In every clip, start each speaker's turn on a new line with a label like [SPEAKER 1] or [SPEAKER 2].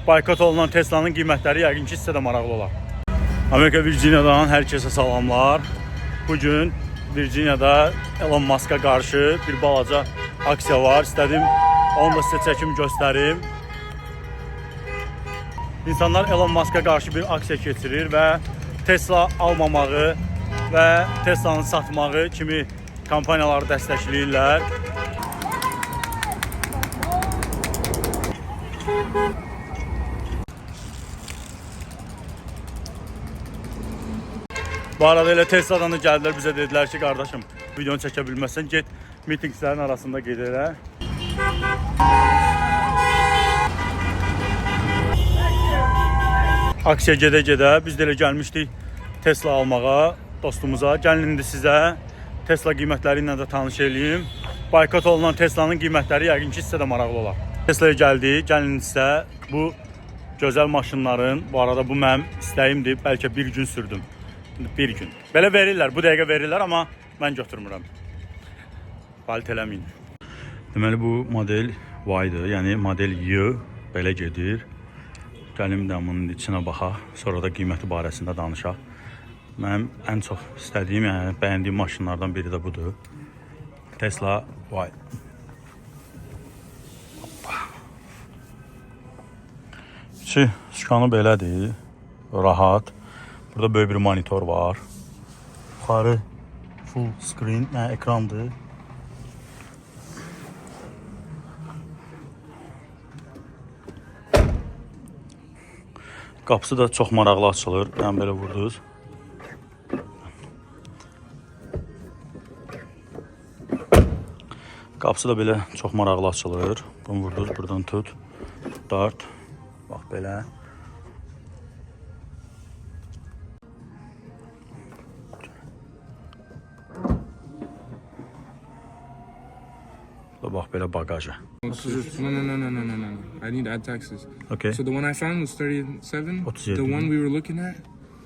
[SPEAKER 1] boykot olunan Tesla'nın qiymətləri yəqin ki, sizə də maraqlı olar. Amerika Virginiyadan hər kəsə salamlar. Bugün Virginiyada Elon Musk'a qarşı bir balaca aksiya var. İstədim onu da sizə çəkim göstərim. İnsanlar Elon Musk'a qarşı bir aksiya keçirir və Tesla almamağı və Tesla'nı satmağı kimi kampaniyaları dəstəkləyirlər. Bu arada elə Tesla'dan da gəldilər, bizə dedilər ki, qardaşım, videonu çəkə bilməzsən, get mitinglərin arasında qeyd elə. Aksiya gedə-gedə biz də elə gəlmişdik Tesla almağa dostumuza. Gəlin indi sizə Tesla qiymətləri ilə də tanış eləyim. Boykot olunan Tesla'nın qiymətləri yəqin ki, sizə də maraqlı olar. Tesla'ya gəldik, gəlin sizə bu gözəl maşınların, bu arada bu mənim istəyimdir, bəlkə bir gün sürdüm. Bir gün. Belə verirlər, bu dəqiqə verirlər, amma mən götürmürəm. Falit eləməyin. Deməli, bu model Y-dır, yəni model Y belə gedir. Gəlim də bunun içinə baxaq, sonra da qiyməti barəsində danışaq. Mənim ən çox istədiyim, yəni bəyəndiyim maşınlardan biri də budur. Tesla Y. İçi şkanı belədir, rahat. Burada böyük bir monitor var. Yuxarı full screen, yəni ekrandır. Qapısı da çox maraqlı açılır. Yəni belə vurdunuz. Qapısı da belə çox maraqlı açılır. Bunu vurdunuz, buradan tut. Dart. Bax belə. Bax belə bagajı.
[SPEAKER 2] No. I need to add taxes.
[SPEAKER 1] Okay.
[SPEAKER 2] So the one I found was 37.
[SPEAKER 1] 37.
[SPEAKER 2] The one we were looking at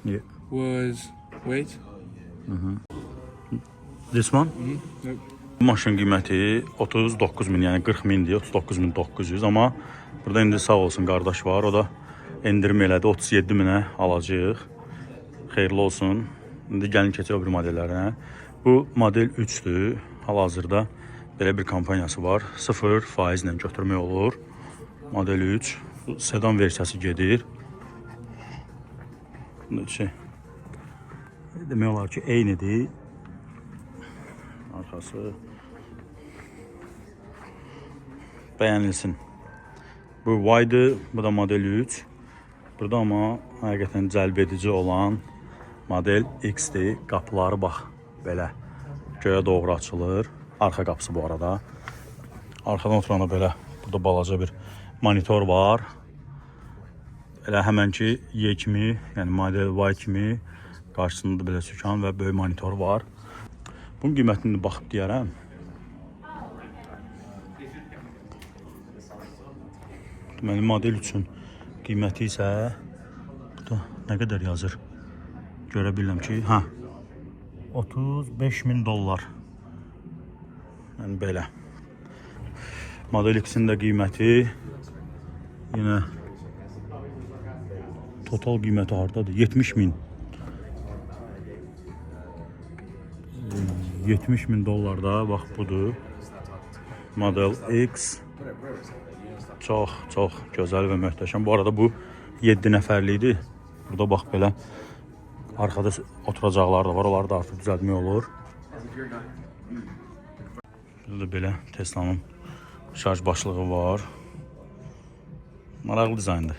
[SPEAKER 1] Yeah.
[SPEAKER 2] was wait.
[SPEAKER 1] This one?
[SPEAKER 2] Nope.
[SPEAKER 1] Bu maşın qiyməti 39.000, yəni 40.000-dir, 39.900, amma burada indi sağ olsun qardaş var, o da endirim elədi, 37.000-ə alacağıq. Xeyirli olsun. İndi gəlin keçək o bir modellərinə. Bu model 3-dür. Hal-hazırda belə bir kampaniyası var. 0% götürmək olur. Model 3. Sedan versiyası gedir. Demək olar ki, eynidir. Arxası bəyənilsin. Bu Y-dır, bu da model 3. Burada amma həqiqətən cəlb edici olan model X-dir. Qapıları bax, belə göyə doğru açılır. Arxa qapısı bu arada. Arxadan oturanda belə burada balaca bir monitor var. Elə həmən ki Y kimi, yəni model Y kimi qarşısında belə sükan və böyük monitor var. Bunun qiymətini baxıb deyərəm. Deməli, model üçün qiyməti isə burada nə qədər yazır? Görə bilirəm ki, 35.000 dollar. Yəni belə. Model X-in də qiyməti yenə total qiyməti hardadır? 70.000. 70.000 dollar da bax budur. Model X çox gözəl və möhtəşəm. Bu arada bu 7 nəfərlikdir. Burada bax belə arxada oturacaqlar da var. Onları da artıq düzəltmək olur. Burada belə Tesla'nın şarj başlığı var. Maraqlı dizayndır.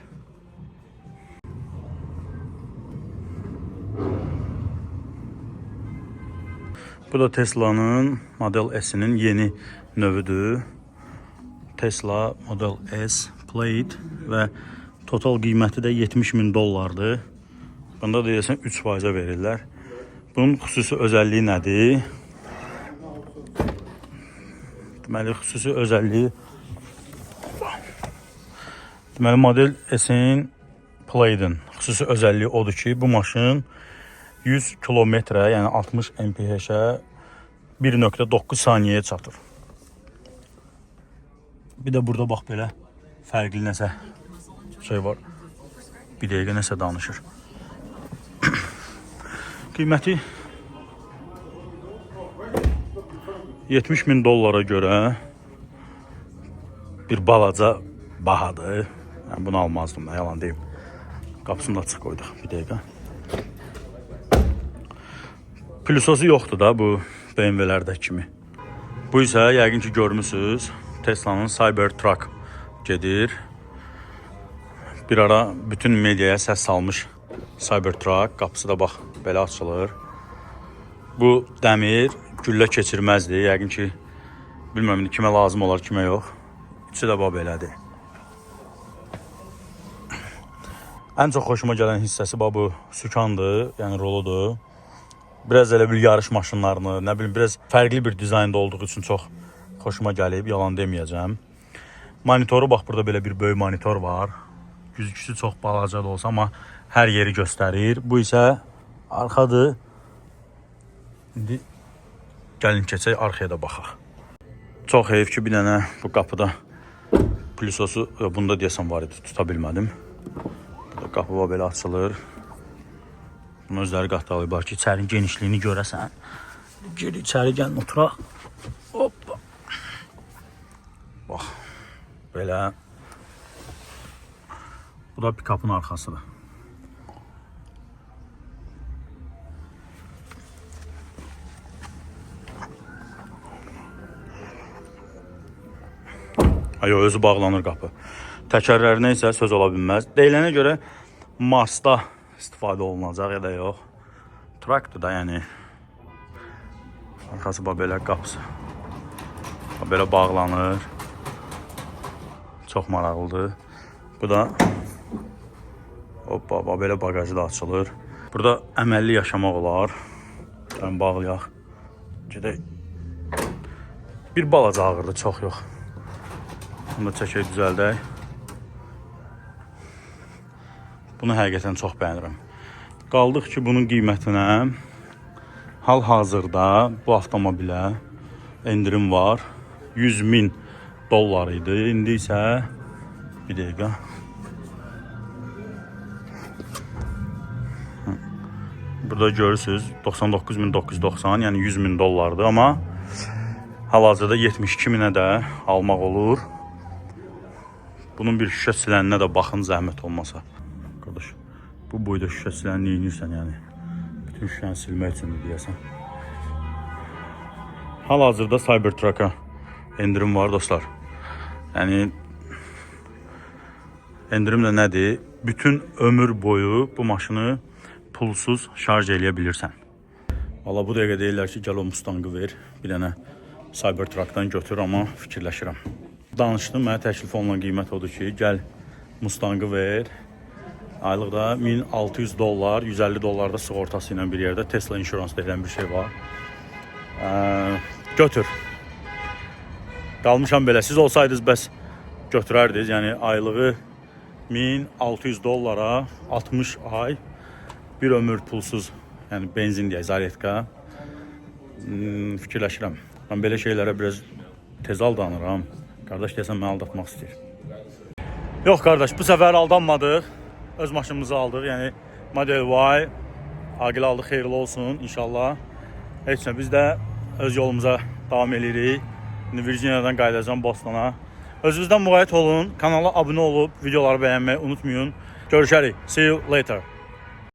[SPEAKER 1] Bu da Tesla'nın Model S'inin yeni növüdür. Tesla Model S Plaid və total qiyməti də 70.000 dollardır. Bunda deyəsən 3%-ə verirlər. Bunun xüsusi özəlliyi nədir? Deməli, xüsusi özəlliyi Model S-in Plaid'in xüsusi özəlliyi odur ki, bu maşın 100 kilometrə, yəni 60 mph-ə 1.9 saniyəyə çatır. Bir də burada bax belə fərqli nəsə şey var. Bir dəqiqə nəsə danışır. Qiyməti $70.000 görə bir balaca bahadır. Yəni bunu almazdım da, yalan deyim. Qapısını da açıq qoyduq. Bir dəqiqə. Pülsosu yoxdur da bu BMW-lərdə kimi. Bu isə yəqin ki görmüsünüz. Tesla'nın Cybertruck gedir. Bir ara bütün mediaya səs salmış Cybertruck. Qapısı da bax belə açılır. Bu dəmir güllə keçirməzdir. Yəqin ki bilmirəm kimə lazım olar, kimə yox. İçi də bax belədir. Ən çox xoşuma gələn hissəsi bu sükandır, yəni roludur. Biraz elə bir yarış maşınlarını, nə bilim, biraz fərqli bir dizaynda olduğu üçün çox xoşuma gəlib, yalan deməyəcəm. Monitoru bax, burada belə bir böyük monitor var. Güzgüsü çox balaca da olsa, amma hər yeri göstərir. Bu isə arxadır. İndi gəlin keçək, arxaya da baxaq. Çox heyif ki, bir dənə bu qapıda pülsosu, bunda deyəsən var idi, tuta bilmədim. Burada qapı var, belə açılır. Bunu özləri qatdalayıblar ki, içərin genişliyini görəsən. Geri içəri gəlin, oturaq. Hoppa. Bax, belə. Bu da pikapın arxasıdır. Yox, özü bağlanır qapı. Təkərlərinə isə söz ola bilməz. Deyilənə görə Marsda istifadə olunacaq ya da yox. Truckdur da, yəni. Arxası belə qapısı. Belə bağlanır. Çox maraqlıdır. Bu da hoppa, belə bagajı da açılır. Burada əməlli yaşamaq olar. Yəni bağlayaq. Gedək. Bir balaca ağırdır, çox yox. Bunu da çəkək, düzəldək. Bunu həqiqətən çox bəyənirəm. Qaldıq ki, bunun qiymətinə hal-hazırda bu avtomobilə endirim var. $100.000 idi. İndi isə bir dəqiqə. Burada görürsünüz 99.990, yəni $100.000'dır, amma hal-hazırda 72.000'ə də almaq olur. Bunun bir şüşə siləninə də baxın, zəhmət olmasa. Qardaş, bu boyda şüşə siləni neyinirsən, yəni? Bütün şüşəni silmək üçün deyəsən. Hal-hazırda Cybertruck'a endirim var dostlar. Yəni endirim də nədir? Bütün ömür boyu bu maşını pulsuz şarj eləyə bilirsən. Valla bu dəqiqə deyirlər ki, gəl o Mustang'ı ver. Bir dənə Cybertruck'dan götür, amma fikirləşirəm. Danışdım, mənə təklif olunan qiymət odur ki, gəl Mustang'ı ver. Aylıqda $1,600, $150 da sığortası ilə bir yerdə Tesla Insurance deyilən bir şey var. Götür. Qalmışam belə. Siz olsaydınız bəs götürərdiniz. Yəni aylığı $1,600, 60 ay, bir ömür pulsuz, yəni benzin deyək, zaretka. Fikirləşirəm. Mən belə şeylərə biraz tez aldanıram. Qardaş deyəsən məni aldatmaq istəyir. Yox qardaş, bu səfər aldanmadıq. Öz maşınımızı aldıq, yəni Model Y. Aqil aldıq, xeyirli olsun inşallah. Heç nə, biz də öz yolumuza davam edirik. Virginiyadan qayıdacağım Bostona. Özünüzdən müğayət olun, kanala abunə olub videoları bəyənməyi unutmayın. Görüşərik. See you later.